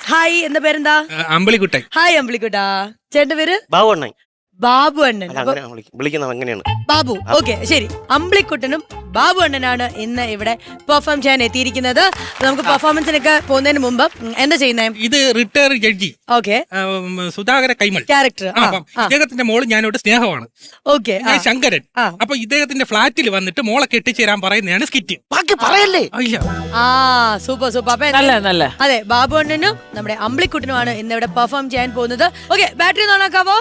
Hi, എന്താ പേരെന്താ? Ambilikuttan. Hi അമ്പിളിക്കുട്ടാ. ചേട്ടന്റെ പേര്? ബാബു അണ്ണൻ. ബാബു അണ്ണൻ. വിളിക്കുന്നത് അങ്ങനെയാണ്. ബാബു. ഓക്കെ, ശരി. അമ്പിളിക്കുട്ടനും ബാബു അണ്ണനാണ് ഇന്ന് ഇവിടെ പെർഫോം ചെയ്യാൻ എത്തിയിരിക്കുന്നത്. നമുക്ക് പെർഫോമൻസിനൊക്കെ പോകുന്നതിന് മുമ്പ് എന്താ ചെയ്യുന്നേ? ഇത് retired judge okay, Sudhakara Kaimal character. ഇദ്ദേഹത്തിന്റെ മോള് ഞാനോട് സ്നേഹമാണ്. ഓക്കെ, ശങ്കരൻ. അപ്പൊ ഇദ്ദേഹത്തിന്റെ ഫ്ലാറ്റിൽ വന്നിട്ട് മോളെ കെട്ടിച്ചേരാൻ പറയുന്നതാണ് സ്കിറ്റ്. ബാക്കി പറയല്ലേ? Super super. അപ്പൊ നല്ല അതെ, ബാബു അണ്ണനും നമ്മുടെ അമ്പിളിക്കുട്ടനുമാണ് ഇന്ന് ഇവിടെ പെർഫോം ചെയ്യാൻ പോകുന്നത്. ഓക്കെ, ബാറ്ററി ഓണാക്കാവോ?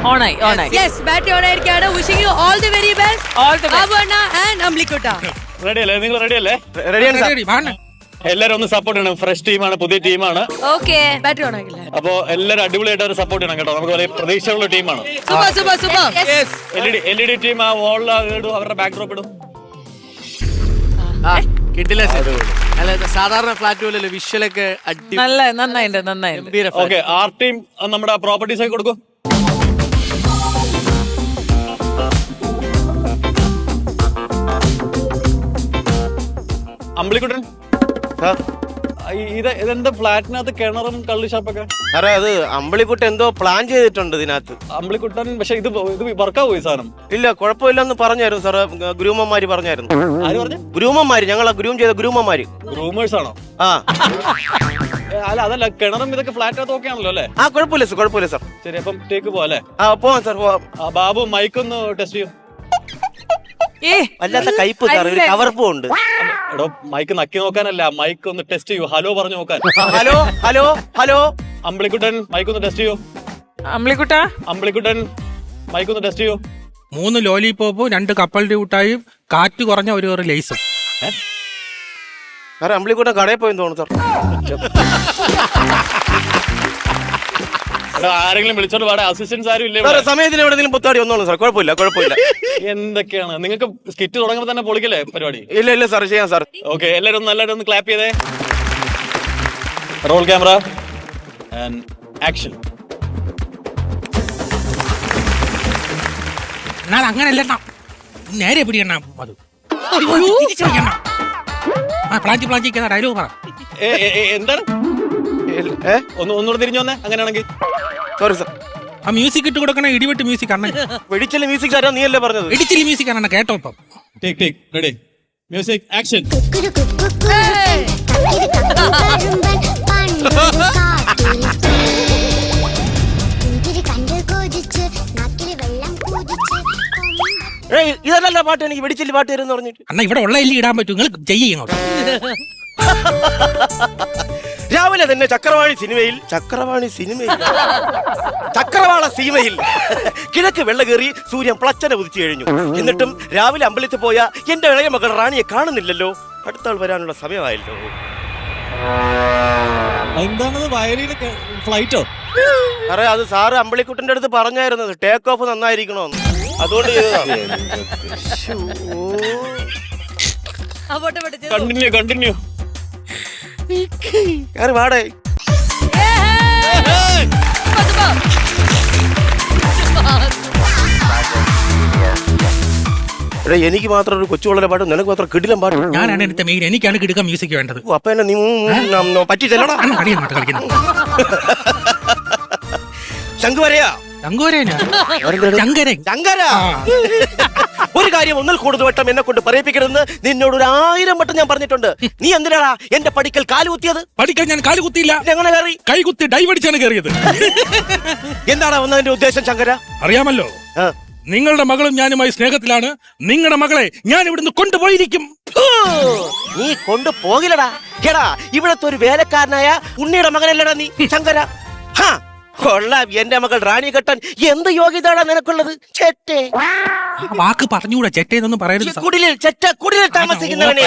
ഓണായി. യെസ്, ബാറ്ററി ഓണായിരിക്കാണ്. Wishing you all the very best Babu അണ്ണ ആൻഡ് അമ്പിളിക്കുട്ട. റെഡിയല്ലേ? നിങ്ങൾ റെഡിയല്ലേ? റെഡിയാണ്. എല്ലാരും ഒന്ന് സപ്പോർട്ട് ചെയ്യണം. ഫ്രഷ് ടീമാണ്, പുതിയ ടീമാണ്. ഓക്കെ, ബാറ്ററി ഓണാക്കില്ല. അപ്പോ എല്ലാരും അടിപൊളിയായിട്ട് ഒരു സപ്പോർട്ട് ചെയ്യണം കേട്ടോ. നമുക്ക് വലിയ പ്രതീക്ഷയുള്ള ടീമാണ്. Super super super. LED team ആ വാളിൽ അവരുടെ ബാക്ക്ഡ്രോപ്പ് ഇടും. കിട്ടില്ല. സാധാരണ ഫ്ലാറ്റ് പോലെ വിഷ്വലൊക്കെ നന്നായിട്ട്. ഓക്കെ, ആർ ടീം നമ്മുടെ പ്രോപ്പർട്ടീസ് ഒക്കെ കൊടുക്കും. അമ്പിളിക്കുട്ടൻ, ഇതെന്താ ഫ്ലാറ്റിനകത്ത് കിണറും കള്ളി ഷാപ്പൊക്കെ? സാറേ, അത് അമ്പിളിക്കുട്ടൻ എന്തോ പ്ലാൻ ചെയ്തിട്ടുണ്ട് ഇതിനകത്ത്. അമ്പിളിക്കുട്ടൻ പക്ഷെ ഇത് വർക്കാവോ ഈ സാധനം? ഇല്ല, കുഴപ്പമില്ലെന്ന് പറഞ്ഞായിരുന്നു സാറേ. ഗ്രൂമന്മാര് പറഞ്ഞായിരുന്നു. ആര് പറഞ്ഞു? ഗ്രൂമന്മാര്, ഞങ്ങളെ ഗ്രൂം ചെയ്ത ഗ്രൂമന്മാര്. റൂമേഴ്സ് ആണോ? അതല്ല, കിണറും ഇതൊക്കെ ഫ്ലാറ്റിനകത്ത് ഓക്കെ ആണല്ലോ അല്ലേ? കുഴപ്പമില്ല സാർ, കുഴപ്പമില്ല സാർ. ശരി, അപ്പം ടേക്ക് പോവാല്ലേ? പോവാം സാർ, പോവാം. ബാബു മൈക്കൊന്ന് ടെസ്റ്റ് ചെയ്യും. വല്ലാത്ത കയ്പ് സാർ, ഒരു കവർപ്പും ഉണ്ട്. എടോ, മൈക്ക് നക്കി നോക്കാനല്ല, മൈക്ക് ഒന്ന് ടെസ്റ്റ് ചെയ്യൂ. ഹലോ പറഞ്ഞു നോക്കാൻ. Hello hello hello. Ambilikuttan mic ഒന്ന് ടെസ്റ്റ് ചെയ്യൂ. അമ്പിളിക്കുട്ടൻ മൈക്ക് ഒന്ന് ടെസ്റ്റ് ചെയ്യൂ. 3 ലോലിപോപ്പും 2 കപ്പലിന്റെ കൂട്ടായും കാറ്റ് കുറഞ്ഞ ഒരു ലേസും. സാറേ, അമ്പിളിക്കുട്ടൻ കടയിൽ പോയെന്ന് തോന്നുന്നു സാർ. ആരെങ്കിലും വിളിച്ചോണ്ട് പാടെ അസിസ്റ്റൻസ് ആരും ഇല്ലേ? സമയത്തിന് എവിടെയെങ്കിലും പുത്താടി ഒന്നോളൂ സാർ. കുഴപ്പമില്ല, കുഴപ്പമില്ല. എന്തൊക്കെയാണ് നിങ്ങൾക്ക് സ്കിറ്റ് തുടങ്ങുമ്പോൾ തന്നെ പൊളിക്കല്ലേ പരിപാടി? ഇല്ല സാർ, ചെയ്യാം സാർ. ഓക്കെ, എല്ലാവരും നല്ലതായിട്ട് ഒന്ന് ക്ലാപ്പ് ചെയ്തേ. Roll camera and action. എന്നാൽ അങ്ങനല്ല, നേരെ പിടിക്കണ അത്. പ്ലാഞ്ചി ഡയലോഗ് പറ. എന്താണ്? ഒന്നുകൂടെ തിരിഞ്ഞു വന്നേ അങ്ങനെയാണെങ്കിൽ. Sorry sir. ആ മ്യൂസിക് ഇട്ട് കൊടുക്കണ ഇടിവെട്ട് മ്യൂസിക് ആണ്. വെടിച്ചില്ല മ്യൂസിക് ആരാ? നീ അല്ലേ പറഞ്ഞത്? ഇടിച്ചില്ല മ്യൂസിക് ആണ് കേട്ടോ. ഇപ്പം ടേക്ക് റെഡി, മ്യൂസിക് ആക്ഷൻ. ഇതല്ല പാട്ട്. എനിക്ക് വെടിച്ചില്ല പാട്ട് തരും എന്ന് പറഞ്ഞിട്ട്. അണ്ണാ, ഇവിടെ ഉള്ള എല്ലി ഇടാൻ പറ്റും. നിങ്ങൾ ചെയ്യങ്ങോട്ട്. രാവിലെ തന്നെ ചക്രവാള സീമയിൽ കിഴക്ക് വെള്ള കയറി സൂര്യൻ പ്ലച്ചനെ ഉദിച്ചു കഴിഞ്ഞു. എന്നിട്ടും രാവിലെ അമ്പലത്തിൽ പോയ എന്റെ ഇളയ മകൾ റാണിയെ കാണുന്നില്ലല്ലോ. അടുത്ത ആൾ വരാനുള്ള സമയമായല്ലോ. എന്താണത്? വയലിന് ഫ്ലൈറ്റോ? സാറേ, അത് സാറ് അമ്പിളിക്കുട്ടന്റെ അടുത്ത് പറഞ്ഞായിരുന്നത് ടേക്ക് ഓഫ് നന്നായിരിക്കണോന്ന്. അതുകൊണ്ട് കണ്ടിന്യൂ. വാടേ. എനിക്ക് മാത്രം ഒരു കൊച്ചുവളരെ പാട്ടും നിനക്ക് മാത്രം കിടിലം പാട്ടും. ഞാനാണ് എടുത്ത മെയിൻ. എനിക്കാണ് കിടുക്ക മ്യൂസിക് വേണ്ടത്. അപ്പൊ എന്നെ നീ പറ്റിച്ചല്ലോടാ. കളിക്കുന്നു. ശങ്കുവരയാ? ഒരു കാര്യം ഒന്നിൽ കൂടുതൽ വട്ടം എന്നെ കൊണ്ട് പറയിപ്പിക്കരുതെന്ന് നിന്നോട് 1000 വട്ടം ഞാൻ പറഞ്ഞിട്ടുണ്ട്. നീ എന്തിനാടാ എന്റെ പടിക്കൽ കാലുകുത്തിയത്? പഠിക്കാൻ ഞാൻ കാലുകുത്തിയില്ല. എങ്ങനെ കയറി? കൈകുത്തി ഡൈവടിച്ചാണ് കയറിയത്. എന്താണ് വന്നതിന്റെ ഉദ്ദേശം ശങ്കര? അറിയാമല്ലോ, നിങ്ങളുടെ മകളും ഞാനുമായി സ്നേഹത്തിലാണ്. നിങ്ങളുടെ മകളെ ഞാൻ ഇവിടുന്ന് കൊണ്ടുപോയിരിക്കും. നീ കൊണ്ടുപോകില്ലടാ. കേടാ, ഇവിടത്തെ ഒരു വേലക്കാരനായ ഉണ്ണിയുടെ മകനല്ലടാ നീ ശങ്കര. കൊള്ളാം, എന്റെ മകൾ റാണി കെട്ടാൻ എന്ത് യോഗ്യതയാണ് നിനക്കുള്ളത്? ചെറ്റേ. വാക്ക് പറഞ്ഞുകൂടാ, ചെറ്റേന്നൊന്നും പറയരുത്. കുടിലിൽ താമസിക്കുന്നവനെ.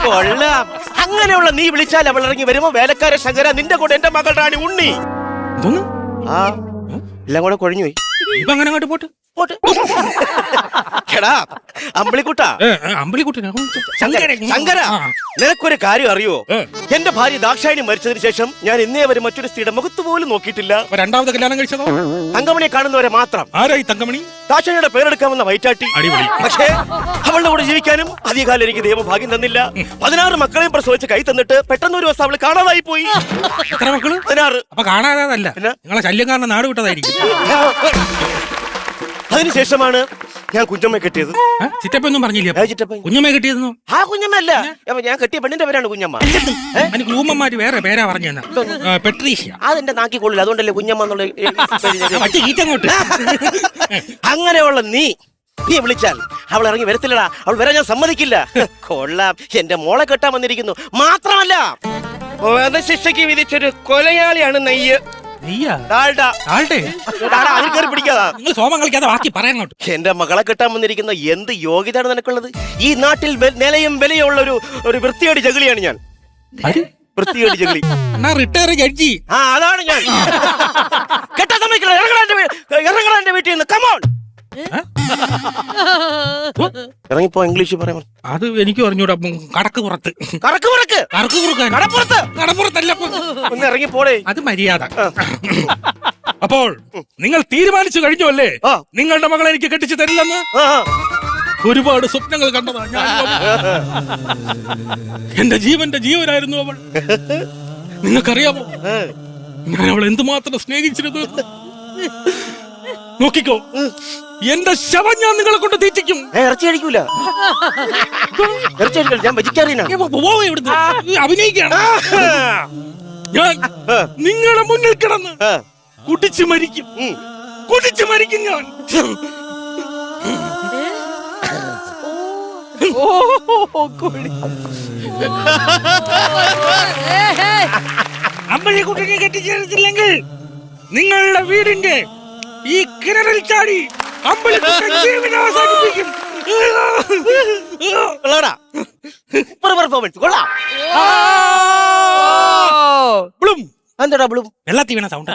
കൊള്ളാം. അങ്ങനെയുള്ള നീ വിളിച്ചാൽ അവൾ ഇറങ്ങി വരുമ്പോ വേലക്കാര ശങ്കര, നിന്റെ കൂടെ എന്റെ മകൾ റാണി ഉണ്ണി. എല്ലാം കൂടെ കൊഴിഞ്ഞു പോയി. ഇപ്പൊ അങ്ങനെ അങ്ങോട്ട് പോട്ട്. പോട്ടെ. എടാ അമ്പിളിക്കുട്ട, അമ്പലിക്കുട്ടനാ ശങ്കര, നിനക്കൊരു കാര്യം അറിയോ? എന്റെ ഭാര്യ ദാക്ഷായണി മരിച്ചതിന് ശേഷം ഞാൻ ഇന്നേ വരെ മറ്റൊരു സ്ത്രീയുടെ മുഖത്ത് പോലും നോക്കിയിട്ടില്ല. രണ്ടാമത് കല്യാണം കഴിച്ചതോ? തങ്കമണിയെ കാണുന്നവരെ മാത്രം. ആരായി തങ്കമണി? ദാക്ഷായണിയുടെ പേരെടുക്കാമെന്ന വൈറ്റാട്ടി. അടിപൊളി. പക്ഷേ അവളുടെ കൂടെ ജീവിക്കാനും അധികകാലം എനിക്ക് ദൈവഭാഗ്യം തന്നില്ല. 16 മക്കളെയും പ്രസവിച്ച് കൈ തന്നിട്ട് പെട്ടെന്ന് ഒരു ദിവസം അവള് കാണാതായി പോയി. എത്ര മക്കള്? 16. അപ്പൊ കാണാതല്ല, പിന്നെ? നിങ്ങളെ ശല്യം കാരണം നാട് വിട്ടതായിരിക്കും. അതിനുശേഷമാണ് ഞാൻ കുഞ്ഞമ്മയെ കെട്ടിയത്. ചിറ്റപ്പൊന്നും പറഞ്ഞില്ലേ? ചിറ്റപ്പൻ കുഞ്ഞമ്മയെ കെട്ടിയതെന്നോ? ആ കുഞ്ഞമ്മല്ല, ഞാൻ കെട്ടിയ പെണ്ണിന്റെ പേരാണ് കുഞ്ഞമ്മ. അതിന് ഗ്രൂമന്മാര് വേറെ പേരാ പറഞ്ഞു. പെട്രീഷ്യ. അതെന്റെ നാക്കിക്കൊള്ളില്ല, അതുകൊണ്ടല്ലേ കുഞ്ഞമ്മ എന്നുള്ള മറ്റേ ഈറ്റങ്ങോട്ട്. അങ്ങനെയുള്ള നീ വിളിച്ചാൽ അവൾ ഇറങ്ങി വരത്തില്ലടാ. അവൾ വരാൻ ഞാൻ സമ്മതിക്കില്ല. കൊള്ളാം, എന്റെ മോളെ കെട്ടാൻ വന്നിരിക്കുന്നു. മാത്രമല്ല വധശിക്ഷയ്ക്ക് വിധിച്ചൊരു കൊലയാളിയാണ് നെയ്യ്. സോമം കളിക്കാതെ ബാക്കി പറയാനോട്ട്. എന്റെ മകളെ കെട്ടാൻ വന്നിരിക്കുന്ന എന്ത് യോഗ്യതയാണ് നിനക്കുള്ളത്? ഈ നാട്ടിൽ നിലയും വിലയുള്ള ഒരു വൃത്തിയേട് ജഗളിയാണ് ഞാൻ. വൃത്തിയേട് ജഗളി. Retire judge. ആ, അതാണ് ഞാൻ. കെട്ടാൻ സമ്മതിക്കില്ല. ഇറങ്ങണ എന്റെ വീട്ടിൽ നിന്ന്. കമോൺ, ഇറങ്ങിപ്പോ. ഇംഗ്ലീഷ് പറയാൻ അത് എനിക്ക് പറഞ്ഞൂടാ. കടക്ക് പുറത്ത്. കടപ്പുറത്തല്ല, ഒന്ന് ഇറങ്ങിപ്പോടേ. അത് മര്യാദ. അപ്പോൾ നിങ്ങൾ തീരുമാനിച്ചു കഴിഞ്ഞു അല്ലേ നിങ്ങളുടെ മകളെ എനിക്ക് കെട്ടിച്ചു തരില്ലെന്ന്? ഒരുപാട് സ്വപ്നങ്ങൾ കണ്ടതാ ഞാൻ. എന്റെ ജീവനായിരുന്നു അവൾ. നിങ്ങൾക്കറിയാമോ ഞാൻ അവൾ എന്തുമാത്രം സ്നേഹിച്ചിരുന്നു? നോക്കിക്കോ, എന്റെ ശവം ഞാൻ നിങ്ങളെ കൊണ്ട് തീറ്റിക്കും. ഇറച്ചി കഴിക്കൂല, ഞാൻ വെജിറ്റേറിയനാണ്. അഭിനയിക്കാണ് ഞാൻ. നിങ്ങളുടെ മുന്നിൽ കിടന്ന് കുടിച്ചു മരിക്കും ഞാൻ. അമ്മയെ കുട്ടിയെ കെട്ടിച്ചേർത്തില്ലെങ്കിൽ നിങ്ങളുടെ വീടിന്റെ ഈ കിണറിൽ ചാടി അമ്പലക്കുട്ടൻ ജീവൻ അവസാനിപ്പിക്കും. വെള്ളത്തി വീണ സൗണ്ട്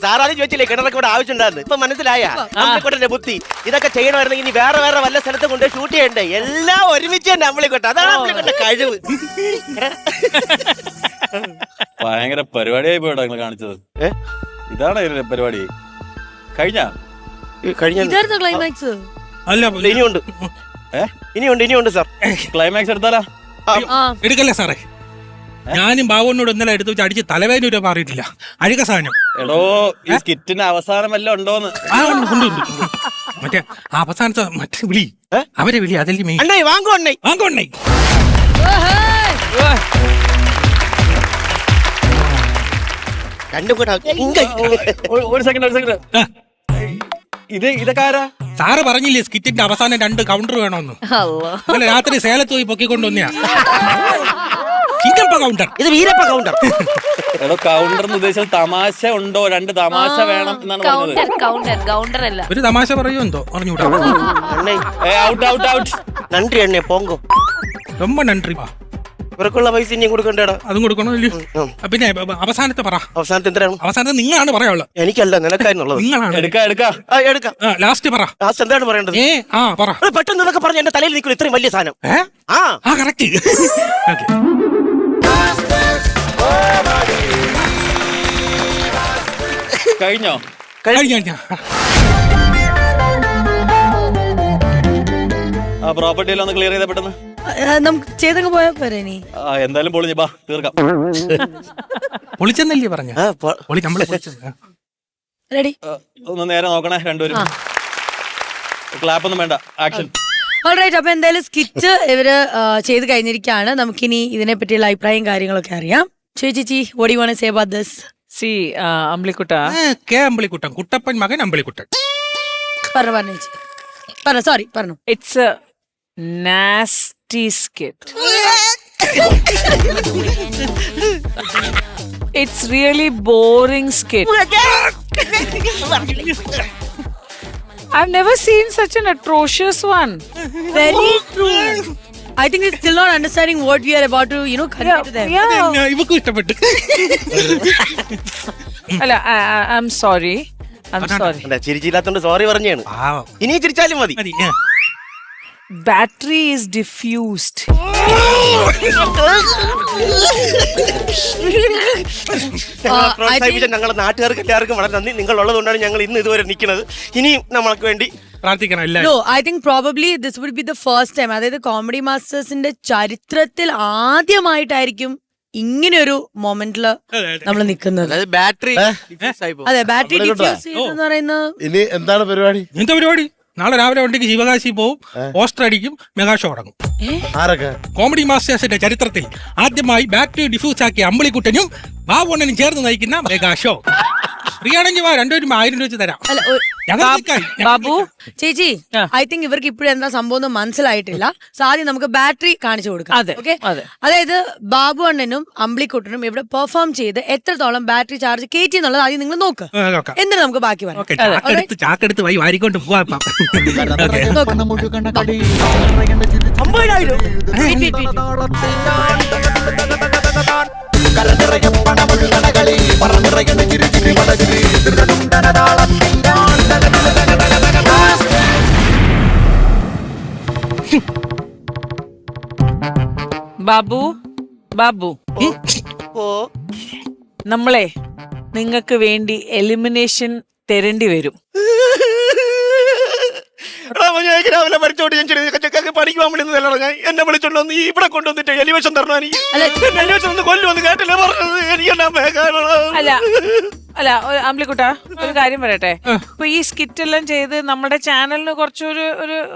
സാറാരും ചോദിച്ചില്ലേ കിണറൊക്കെ ഇവിടെ ആവശ്യമുണ്ടായിരുന്നു. ഇപ്പൊ മനസ്സിലായ അമ്പലിക്കോട്ടന്റെ ബുദ്ധി. ഇതൊക്കെ ചെയ്യണമായിരുന്നെങ്കിൽ ഇനി വേറെ വല്ല സ്ഥലത്ത് കൊണ്ട് ഷൂട്ട് ചെയ്യണ്ടേ? എല്ലാം ഒരുമിച്ച് തന്നെ അമ്പലിക്കോട്ട. അതാണ് അമ്പലിക്കോട്ട കഴിവ്. ഭയങ്കര പരിപാടിയായി പോയിട്ടാ നിങ്ങൾ കാണിച്ചത്. ഇതാണ് പരിപാടി. കഴിഞ്ഞ ക്ലൈമാക്സ് അല്ല, ഇനിയുണ്ട് സാർ. ക്ലൈമാക്സ് എടുത്താലാ? എടുക്കല്ലേ സാറേ? ഞാനും ബാബുവിനോട് ഇന്നലെ എടുത്തു വെച്ച് അടിച്ച് തലവേദന ഒരു മാറിയിട്ടില്ല. അഴുക സാധനം. എടോ, ഈ സ്കിറ്റിന് അവസാനം വല്ലതും ഉണ്ടോന്ന്? മറ്റേ അവസാനത്തെ മറ്റേ വിളി, അവരെ വിളി, അതിൽ മെയിൻ. വാങ്ങോണ്ണേ. ഒരു സെക്കൻഡ്. ഇതൊക്കെ ആരാ? സാറ് പറഞ്ഞില്ലേ സ്കിറ്റിന്റെ അവസാനം 2 കൗണ്ടർ വേണമെന്ന്? അല്ല, രാത്രി സേലത്ത് പോയി പൊക്കിക്കൊണ്ടുവന്നെയാ. കൗണ്ടർ. ഇത് വീരപ്പ കൗണ്ടർ. എടോ, കൗണ്ടർ എന്ന് ഉദ്ദേശിച്ചത് തമാശ ഉണ്ടോ? 2 തമാശ വേണം എന്നാണ് പറഞ്ഞത്. ഒരു തമാശ പറയൂ എന്തോ പറഞ്ഞൂടാ. നன்றി എണ്ണേ പോങ്കോ. ரொம்ப നன்றി. ഇവർക്കുള്ള പൈസ ഇനിയും കൊടുക്കണ്ടേടാ? അതും കൊടുക്കണോ? പിന്നെ അവസാനത്തെ പറ. അവസാനത്തെ എന്തിനാണ്? അവസാനത്തെ നിങ്ങളാണ് പറയാനുള്ളത്. എനിക്കല്ല, നിനക്കായിരുന്നുള്ളത്. നിങ്ങളാണ്. എടുക്കാം. ലാസ്റ്റ് പറ. ലാസ്റ്റ് എന്താണ് പറയേണ്ടത്? പറ പെട്ടെന്ന് ഇതൊക്കെ പറഞ്ഞ എന്റെ തലയിൽ നിൽക്കുന്നു ഇത്രയും വലിയ സാധനം. കറക്റ്റ്. കഴിഞ്ഞോ? ആ പ്രോപ്പർട്ടി എല്ലാം ഒന്ന് ക്ലിയർ ചെയ്ത പെട്ടെന്ന് നമുക്ക് ചെയ്തങ്ങ് പോയാ പോരെ? ഇനി എന്തായാലും പൊളിഞ്ഞു, ബാ തീർക്കാം. പൊളിച്ചെന്നല്ലേ പറഞ്ഞ? റെഡി? ഒന്ന് നേരെ നോക്കണേ രണ്ടുപേരും. ക്ലാപ്പ് ഒന്നും വേണ്ട, ആക്ഷൻ. ഓൾറൈറ്റ്, അപ്പൊ എന്തായാലും സ്കിറ്റ് ഇവര് ചെയ്ത് കഴിഞ്ഞിരിക്കുകയാണ്. നമുക്കിനി ഇതിനെ പറ്റിയുള്ള അഭിപ്രായം കാര്യങ്ങളൊക്കെ അറിയാം. ചേച്ചി, what do you want to say about this? See, അമ്പിളിക്കുട്ട. Ambilikuttan, Kuttappan മകൻ അമ്പിളിക്കുട്ടൻ. പറഞ്ഞു. It's a nasty skit. It's really boring skit. I've never seen such an atrocious one. Very true. I think we're still not understanding what we are about to, convey to them. ഇവക്കും ഇഷ്ടപ്പെട്ടു. I'm sorry. I'm sorry. എന്താ ചിരിച്ചില്ലാത്തോണ്ട് sorry പറഞ്ഞാണ്. പാവം. ഇനി ചിരിച്ചാലും മതി. മതി. Battery is diffused. ഞങ്ങളെ പ്രോത്സാഹിപ്പിച്ച ഞങ്ങളുടെ നാട്ടുകാർക്ക് എല്ലാവർക്കും വളരെ നന്ദി. നിങ്ങൾ ഉള്ളതുകൊണ്ടാണ് ഞങ്ങൾ ഇന്ന് ഇതുവരെ നിൽക്കുന്നത്. ഇനിയും നമ്മൾക്ക് വേണ്ടി പ്രാർത്ഥിക്കണം എല്ലാവരും. No, I think probably this would be the first time. അതായത് കോമഡി മാസ്റ്റേഴ്സിന്റെ ചരിത്രത്തിൽ ആദ്യമായിട്ടായിരിക്കും ഇങ്ങനെയൊരു മൊമെന്റില് നമ്മൾ നിൽക്കുന്നത്. അതായത് ബാറ്ററി ആയി പോകും. അതെ, ബാറ്ററി ഡിഫ്യൂസ് ചെയ്തെന്ന് പറയുന്നത്. ഇനി എന്താണ് പരിപാടി? എന്താ പരിപാടി? നാളെ രാവിലെ വണ്ടിക്ക് ശിവകാശി പോവും, പോസ്റ്റർ അടിക്കും, മെഗാ ഷോ അടങ്ങും. ആരൊക്കെ? കോമഡി മാസ്റ്റേഴ്സിന്റെ ചരിത്രത്തിൽ ആദ്യമായി ബാറ്ററി ഡിഫ്യൂസ് ആക്കിയ അമ്പിളിക്കുട്ടനും ബാബുണ്ണനും ചേർന്ന് നയിക്കുന്ന മെഗാ ഷോ. ഫ്രീയാണെങ്കിൽ 2 രൂപ 1000 രൂപ വെച്ച് തരാം. അല്ല, ബാബു ചേച്ചി, ഐ തിങ്ക് ഇവർക്ക് ഇപ്പോഴും എന്താ സംഭവം എന്ന് മനസ്സിലായിട്ടില്ല. സോ ആദ്യം നമുക്ക് ബാറ്ററി കാണിച്ചു കൊടുക്കാം. അതെ, ഓക്കെ, അതെ. അതായത് ബാബു അണ്ണനും അമ്പിളിക്കുട്ടനും ഇവിടെ പെർഫോം ചെയ്ത് എത്രത്തോളം ബാറ്ററി ചാർജ് കയറ്റി എന്നുള്ളത് ആദ്യം നിങ്ങൾ നോക്ക്. നോക്കാം. എന്നിട്ട് നമുക്ക് ബാക്കി പറയാം. ഓക്കെ, ചാക്കെടുത്ത് വൈ വാരിക്കൊണ്ട് പോവാ. നോക്ക്. Wait, wait, wait. ബാബു ഓ നമ്മളെ നിങ്ങൾക്ക് വേണ്ടി എലിമിനേഷൻ തരേണ്ടി വരും. രാവിലെ പഠിച്ചോട്ട് ഞാൻ പണിക്ക് പോകാൻ വേണ്ടി ഞാൻ എന്നെ വിളിച്ചോണ്ട് വന്ന് ഇവിടെ കൊണ്ടുവന്നിട്ട് എലിവേഷൻ തരണം. എനിക്ക് എലിവേഷൻ ഒന്ന് കൊല്ലുവന്ന് കേട്ടില്ലേ പറഞ്ഞത്? എനിക്ക് അല്ല അമ്പിളിക്കുട്ട, ഒരു കാര്യം പറയട്ടെ. ഇപ്പൊ ഈ സ്കിറ്റ് എല്ലാം ചെയ്ത് നമ്മുടെ ചാനലിന് കുറച്ചൊരു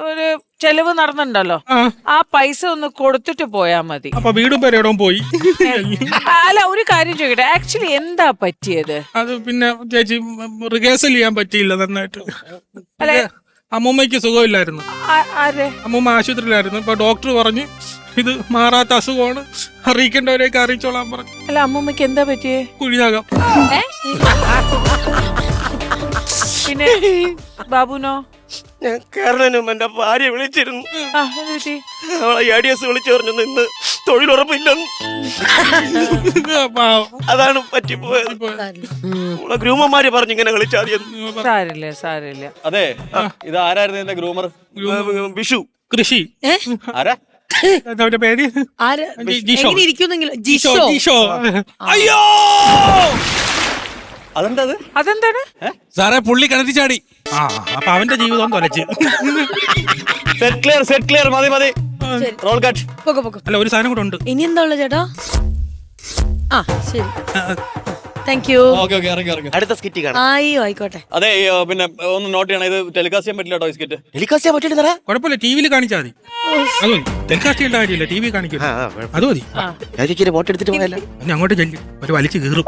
ഒരു ചെലവ് നടന്നുണ്ടല്ലോ. ആ പൈസ ഒന്ന് കൊടുത്തിട്ട് പോയാ മതി. അപ്പൊ വീടും പേരോടും പോയി. അല്ല, ഒരു കാര്യം ചോദിക്കട്ടെ, ആക്ച്വലി എന്താ പറ്റിയത്? അത് പിന്നെ ചേച്ചി റിഹേഴ്സൽ ചെയ്യാൻ പറ്റിയില്ല നന്നായിട്ട്. അല്ലെ, അമ്മൂമ്മയ്ക്ക് സുഖമില്ലായിരുന്നു. ആരെ? അമ്മൂമ്മ ആശുപത്രിയിലായിരുന്നു. ഇപ്പൊ ഡോക്ടർ പറഞ്ഞു ഇത് മാറാത്ത അസുഖമാണ്, അറിയിക്കേണ്ടവരെയൊക്കെ അറിയിച്ചോളാൻ പറഞ്ഞു. അല്ല, അമ്മൂമ്മക്ക് എന്താ പറ്റിയേ? കുഴിനാകം. പിന്നെ ബാബുനോ? ഞാൻ കാരണനും എന്റെ ഭാര്യ വിളിച്ചിരുന്നു. അവളെ ADS വിളിച്ചു പറഞ്ഞു ഇന്ന് തൊഴിലുറപ്പില്ലെന്ന്. അതാണ് പറ്റിപ്പോയത്. നമ്മളെ ഗ്രൂമന്മാര് പറഞ്ഞു ഇങ്ങനെ വിളിച്ചാൽ സാരില്ല. അതെ, ഇത് ആരായിരുന്നു എന്റെ ഗ്രൂമർ? വിഷു കൃഷി. ആരാ അവന്റെ പേര്? ജിഷോ. എങ്ങനെ ഇരിക്കുന്നെങ്കിലും ജിഷോ. ജിഷോ. അയ്യോ, അതെന്താണ് സാറേ? പുള്ളി കിണറ്റി ചാടി. അപ്പൊ അവന്റെ ജീവിതം തൊലച്ച്. Set clear. മതി. Role cut. പൊക്കോ. അല്ല, ഒരു സാധനം കൂടെ ഉണ്ട്. ഇനി എന്താ ഉള്ളത് ചേട്ടാ? ആ, ശരി, താങ്ക് യു. ഓക്കെ, ഇറങ്ങി. അടുത്ത സ്കിറ്റ് കാണാം. അയ്യോ, ആയിക്കോട്ടെ. അതെ, പിന്നെ ഒന്ന് നോട്ട് ചെയ്യണം, ഇത് ടെലികാസ്റ്റ് ചെയ്യാൻ പറ്റില്ല കേട്ടോ ഈ സ്കിറ്റ്. ടെലികാസ്റ്റ് ചെയ്യാൻ പറ്റില്ല. കുഴപ്പമില്ല, ടിവിയിൽ കാണിച്ചാൽ മതി. അത് മതി. ടെലികാസ്റ്റ് ചെയ്യേണ്ട കാര്യമില്ല, ടി വി കാണിക്കും. അത് മതി. ഞാൻ വോട്ട് എടുത്തിട്ട് പോയല്ലോ. അങ്ങോട്ട് ചെല്ലും, ഒരു വലിച്ചു കീറും.